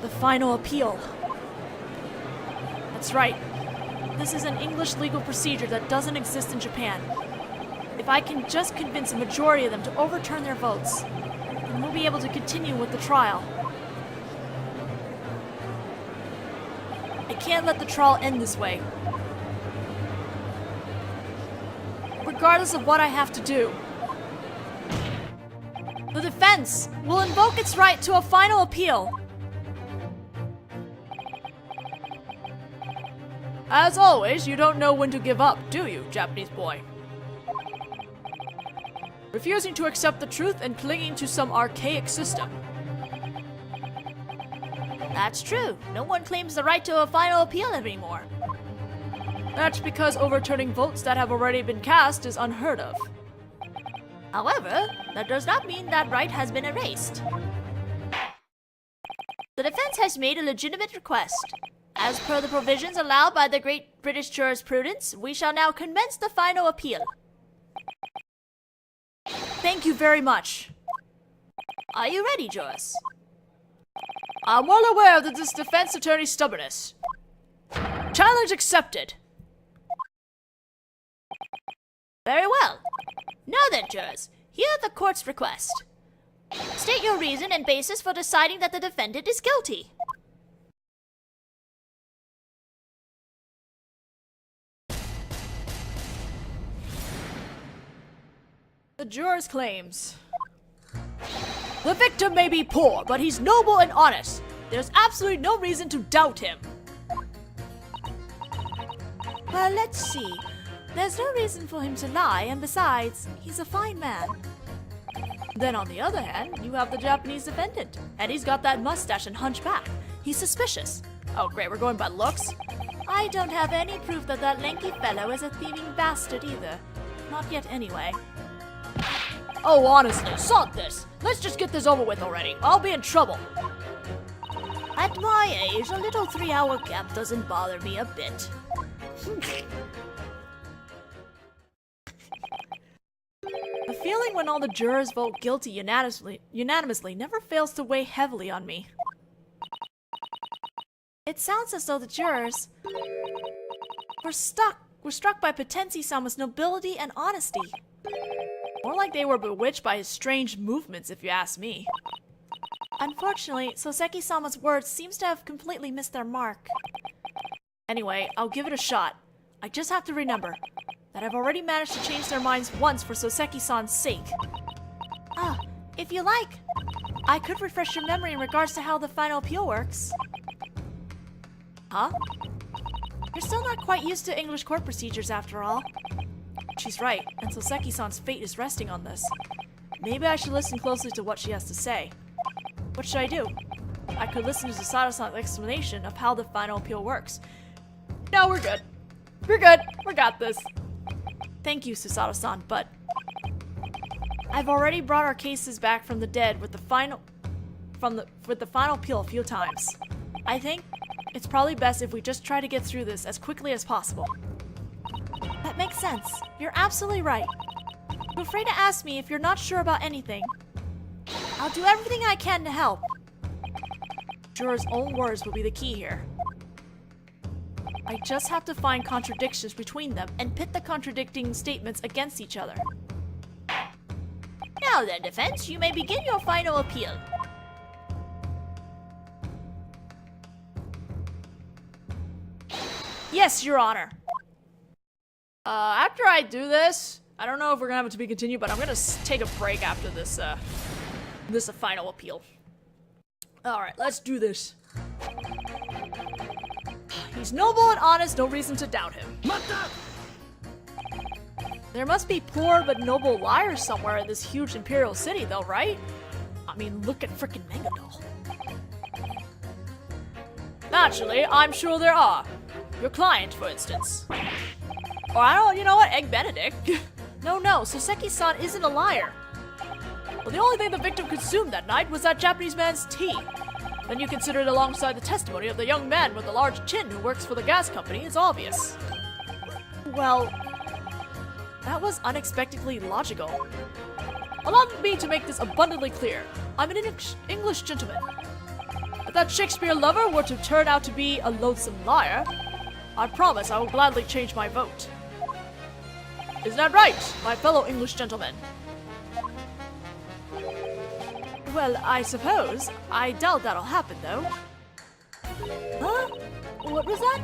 The final appeal. That's right. This is an English legal procedure that doesn't exist in Japan. If I can just convince a majority of them to overturn their votes, then we'll be able to continue with the trial. I can't let the trial end this way. Regardless of what I have to do. The defense will invoke its right to a final appeal. As always, you don't know when to give up, do you, Japanese boy? Refusing to accept the truth and clinging to some archaic system. That's true. No one claims the right to a final appeal anymore. That's because overturning votes that have already been cast is unheard of. However, that does not mean that right has been erased. The defense has made a legitimate request. As per the provisions allowed by the Great British Jurisprudence, we shall now commence the final appeal. Thank you very much. Are you ready, Joris? I'm well aware of this defense attorney's stubbornness. Challenge accepted. Very well. Now then, jurors, hear the court's request. State your reason and basis for deciding that the defendant is guilty. The jurors claims. The victim may be poor, but he's noble and honest. There's absolutely no reason to doubt him. Well, let's see. There's no reason for him to lie, and besides, he's a fine man. Then on the other hand, you have the Japanese defendant, and he's got that mustache and hunchback. He's suspicious. Oh great, we're going by looks? I don't have any proof that that lanky fellow is a thieving bastard either. Not yet anyway. Oh honestly, sod this. Let's just get this over with already. I'll be in trouble. At my age, a little 3-hour gap doesn't bother me a bit. The feeling when all the jurors vote guilty unanimously never fails to weigh heavily on me. It sounds as though the jurors were struck by Potensi-sama's nobility and honesty. More like they were bewitched by his strange movements, if you ask me. Unfortunately, Soseki-sama's words seems to have completely missed their mark. Anyway, I'll give it a shot. I just have to remember that I've already managed to change their minds once for Soseki-san's sake. Ah, if you like, I could refresh your memory in regards to how the final appeal works. Huh? You're still not quite used to English court procedures after all. She's right, and Soseki-san's fate is resting on this. Maybe I should listen closely to what she has to say. What should I do? I could listen to Susato-san's explanation of how the final appeal works. No, we're good. We're good. We got this. Thank you, Susato-san, but I've already brought our cases back from the dead with the final appeal a few times. I think it's probably best if we just try to get through this as quickly as possible. That makes sense. You're absolutely right. Feel free to ask me if you're not sure about anything. I'll do everything I can to help. Jurors' own words will be the key here. I just have to find contradictions between them and pit the contradicting statements against each other. Now then, defense, you may begin your final appeal. Yes, Your Honor. After I do this, I don't know if we're gonna have it to be continued, but I'm gonna take a break after this, this final appeal. Alright, let's do this. He's noble and honest, no reason to doubt him. There must be poor but noble liars somewhere in this huge imperial city, though, right? I mean, look at frickin' Megadol. Naturally, I'm sure there are. Your client, for instance. Or I don't, you know what, Egg Benedict. No, Soseki-san isn't a liar. Well, the only thing the victim consumed that night was that Japanese man's tea. Then you consider it alongside the testimony of the young man with the large chin who works for the gas company, it's obvious. Well, that was unexpectedly logical. Allow me to make this abundantly clear. I'm an English gentleman. If that Shakespeare lover were to turn out to be a loathsome liar, I promise I will gladly change my vote. Isn't that right, my fellow English gentlemen? Well, I suppose. I doubt that'll happen, though. Huh? What was that?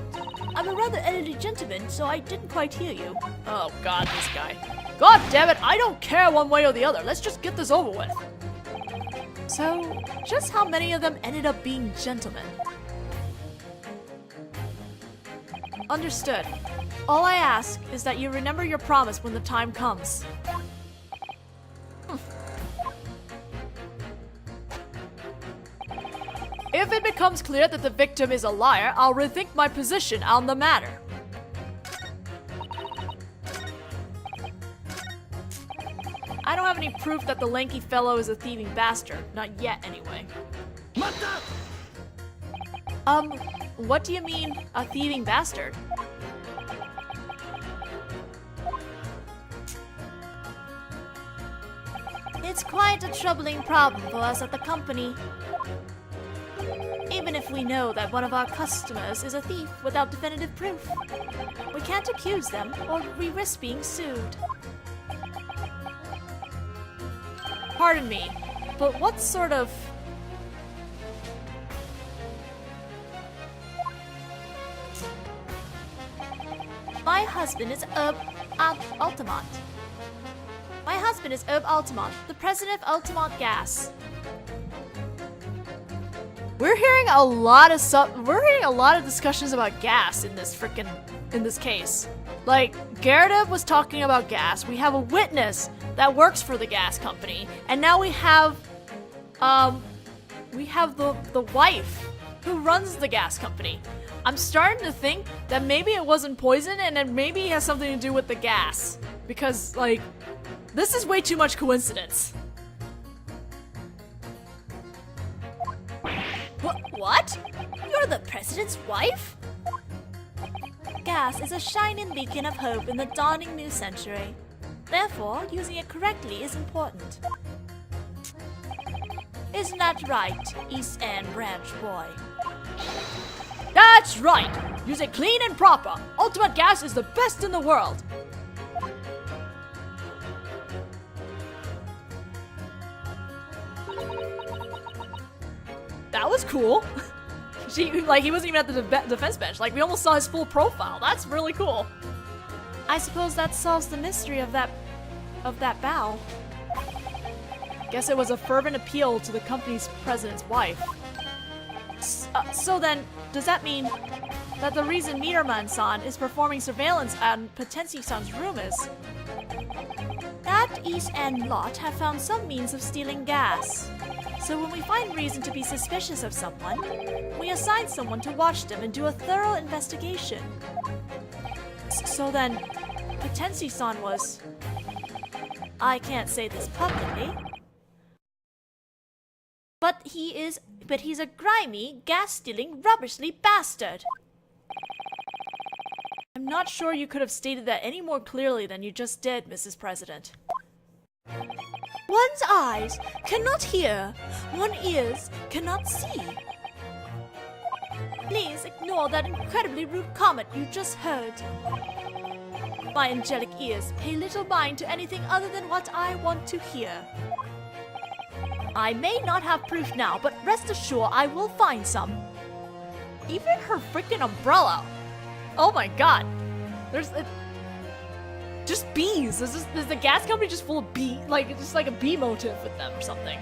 I'm a rather elderly gentleman, so I didn't quite hear you. Oh god, this guy. God damn it, I don't care one way or the other. Let's just get this over with. So, just how many of them ended up being gentlemen? Understood. All I ask is that you remember your promise when the time comes. If it becomes clear that the victim is a liar, I'll rethink my position on the matter. I don't have any proof that the lanky fellow is a thieving bastard. Not yet, anyway. What do you mean, a thieving bastard? It's quite a troubling problem for us at the company. Even if we know that one of our customers is a thief without definitive proof, we can't accuse them or we risk being sued. Pardon me, but what sort of... My husband is Altamont. My husband is Herb Altamont, the president of Altamont Gas. We're hearing a lot of discussions about gas in this case. Like, Gyaradev was talking about gas. We have a witness that works for the gas company, and now we have the wife who runs the gas company. I'm starting to think that maybe it wasn't poison, and it maybe has something to do with the gas, because like, this is way too much coincidence. What? You're the president's wife? Gas is a shining beacon of hope in the dawning new century. Therefore, using it correctly is important. Isn't that right, East End branch boy? That's right! Use it clean and proper. Ultimate Gas is the best in the world. That was cool. He wasn't even at the defense bench. Like, we almost saw his full profile. That's really cool. I suppose that solves the mystery of that bow. Guess it was a fervent appeal to the company's president's wife. So then, does that mean that the reason Meterman-san is performing surveillance on Potensi-san's room is... That East End lot have found some means of stealing gas. So when we find reason to be suspicious of someone, we assign someone to watch them and do a thorough investigation. So then, Potensi-san was... I can't say this publicly. But he's a grimy, gas-stealing, rubbishly bastard. I'm not sure you could have stated that any more clearly than you just did, Mrs. President. One's eyes cannot hear, one's ears cannot see. Please ignore that incredibly rude comment you just heard. My angelic ears pay little mind to anything other than what I want to hear. I may not have proof now, but rest assured I will find some. Even her freaking umbrella. Oh my god. Just bees. Is the gas company just full of bee? Like, it's just like a bee motif with them or something.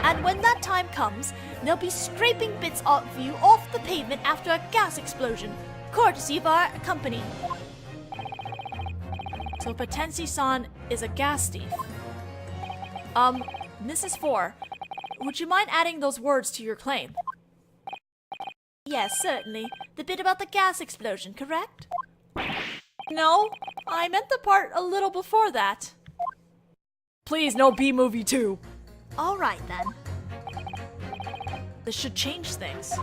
And when that time comes, they'll be scraping bits of you off the pavement after a gas explosion, courtesy of our company. So Potensi-san is a gas thief. Mrs. 4, would you mind adding those words to your claim? Yes, certainly. The bit about the gas explosion, correct? No, I meant the part a little before that. Please, no B-movie 2. All right, then. This should change things.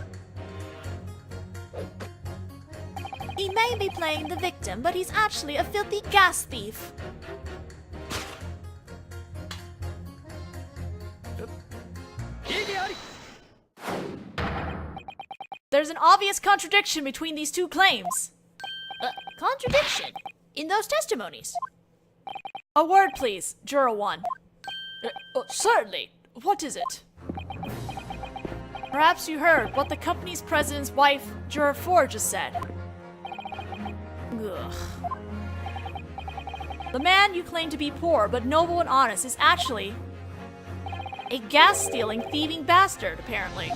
He may be playing the victim, but he's actually a filthy gas thief. There's an obvious contradiction between these two claims. Contradiction? In those testimonies? A word, please, Juror 1. Certainly. What is it? Perhaps you heard what the company's president's wife, Juror 4, just said. Ugh. The man you claim to be poor but noble and honest is actually a gas-stealing, thieving bastard, apparently.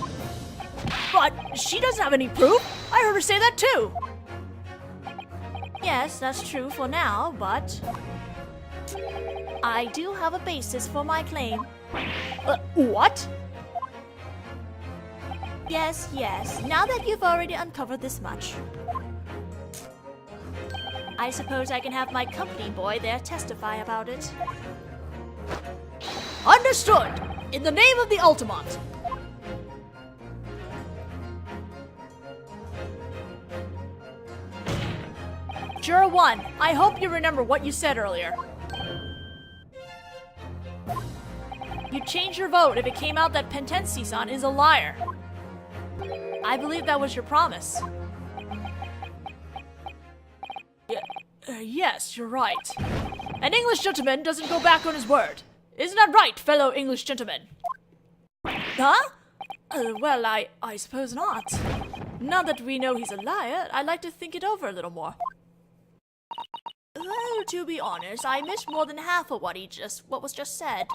But she doesn't have any proof. I heard her say that too. Yes, that's true for now, but I do have a basis for my claim. What? Yes, now that you've already uncovered this much, I suppose I can have my company boy there testify about it. Understood! In the name of the Ultimate! Juror 1, I hope you remember what you said earlier. You'd change your vote if it came out that Potensi-san is a liar. I believe that was your promise. Yes, you're right. An English gentleman doesn't go back on his word. Isn't that right, fellow English gentlemen? Huh? Well, I suppose not. Now that we know he's a liar, I'd like to think it over a little more. Well, to be honest, I missed more than half of what was just said.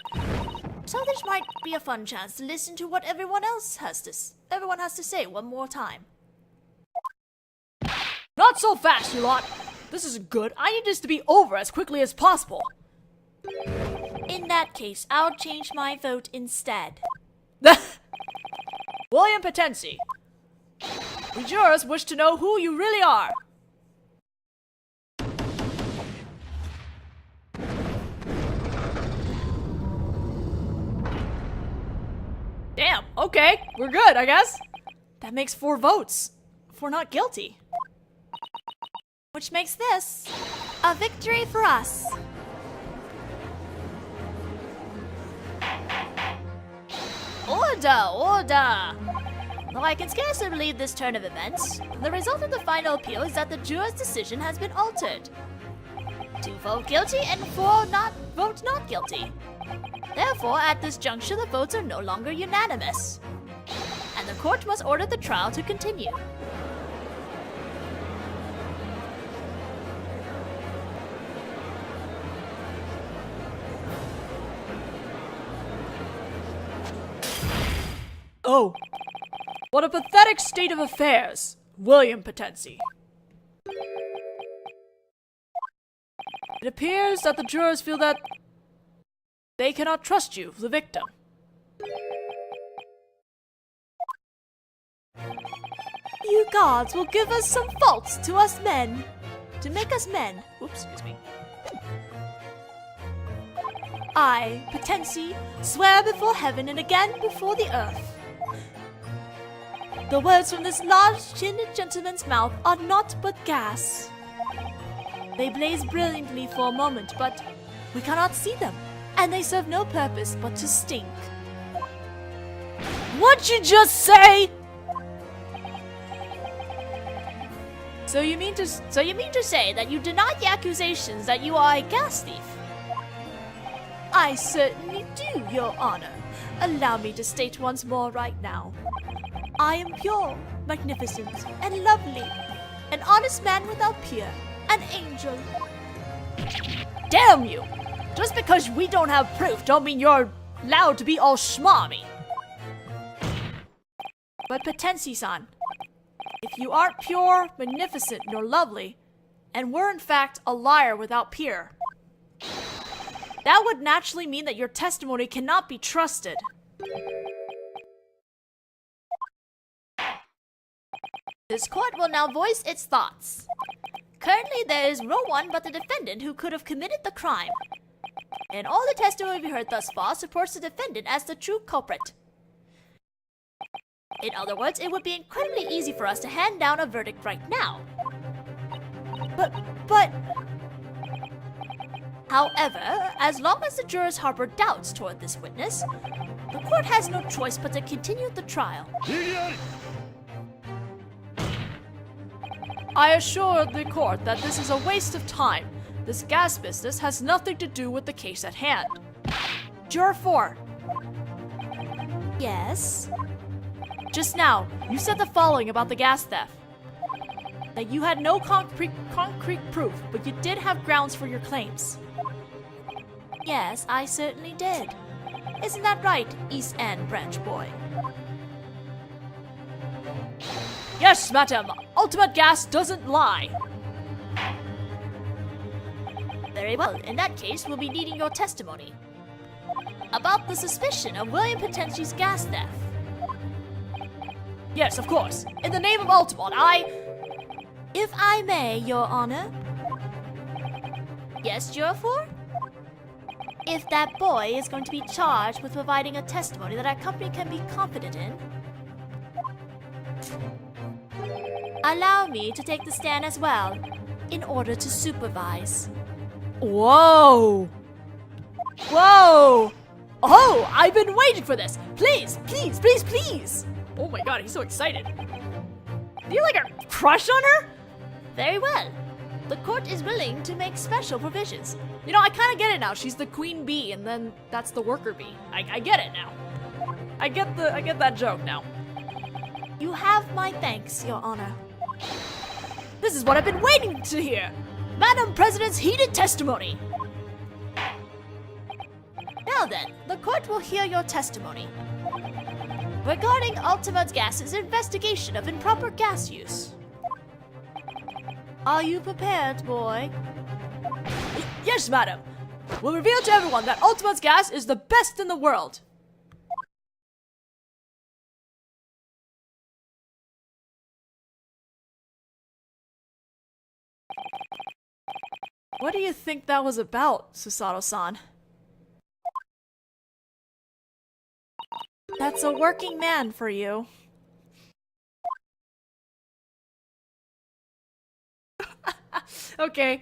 So this might be a fun chance to listen to what everyone has to say one more time. Not so fast, you lot! This isn't good. I need this to be over as quickly as possible. In that case, I'll change my vote instead. William Potensi, the jurors wish to know who you really are. Damn, okay, we're good, I guess. That makes 4 votes for not guilty. Which makes this a victory for us. Order! Though I can scarcely believe this turn of events, the result of the final appeal is that the juror's decision has been altered. 2 vote guilty and 4 vote not guilty. Therefore, at this juncture, the votes are no longer unanimous, and the court must order the trial to continue. Oh, what a pathetic state of affairs, William Potensi. It appears that the jurors feel that they cannot trust you, the victim. You gods will give us some faults to us men. To make us men. Oops, excuse me. I, Potensi, swear before heaven and again before the earth. The words from this large-chinned gentleman's mouth are not but gas. They blaze brilliantly for a moment, but we cannot see them, and they serve no purpose but to stink. What'd you just say? So you mean to say that you deny the accusations that you are a gas thief? I certainly do, Your Honor. Allow me to state once more right now. I am pure, magnificent, and lovely. An honest man without peer. An angel. Damn you! Just because we don't have proof don't mean you're allowed to be all schmarmy. But Potensi-san, if you aren't pure, magnificent, nor lovely, and were in fact a liar without peer, That would naturally mean that your testimony cannot be trusted. This court will now voice its thoughts. Currently, there is no one but the defendant who could have committed the crime. And all the testimony we heard thus far supports the defendant as the true culprit. In other words, it would be incredibly easy for us to hand down a verdict right now. But... However, as long as the jurors harbor doubts toward this witness, the court has no choice but to continue the trial. I assure the court that this is a waste of time. This gas business has nothing to do with the case at hand. Juror 4. Yes? Just now, you said the following about the gas theft. That you had no concrete proof, but you did have grounds for your claims. Yes, I certainly did. Isn't that right, East End branch boy? Yes, madam. Ultimate Gas doesn't lie. Very well. In that case, we'll be needing your testimony about the suspicion of William Potenchi's gas theft. Yes, of course. In the name of Ultimate, If I may, Your Honor. Yes, Juror 4? If that boy is going to be charged with providing a testimony that our company can be confident in, allow me to take the stand as well, in order to supervise. Whoa! Whoa! Oh, I've been waiting for this! Please, please, please, please! Oh my god, he's so excited. Do you like a crush on her? Very well. The court is willing to make special provisions. You know, I kind of get it now. She's the queen bee, and then that's the worker bee. I get it now. I get that joke now. You have my thanks, Your Honor. This is what I've been waiting to hear. Madam President's heated testimony. Now then, the court will hear your testimony regarding Ultimate Gas's investigation of improper gas use. Are you prepared, boy? Yes, madam. We'll reveal to everyone that Ultimate Gas is the best in the world. What do you think that was about, Susato-san? That's a working man for you. Okay.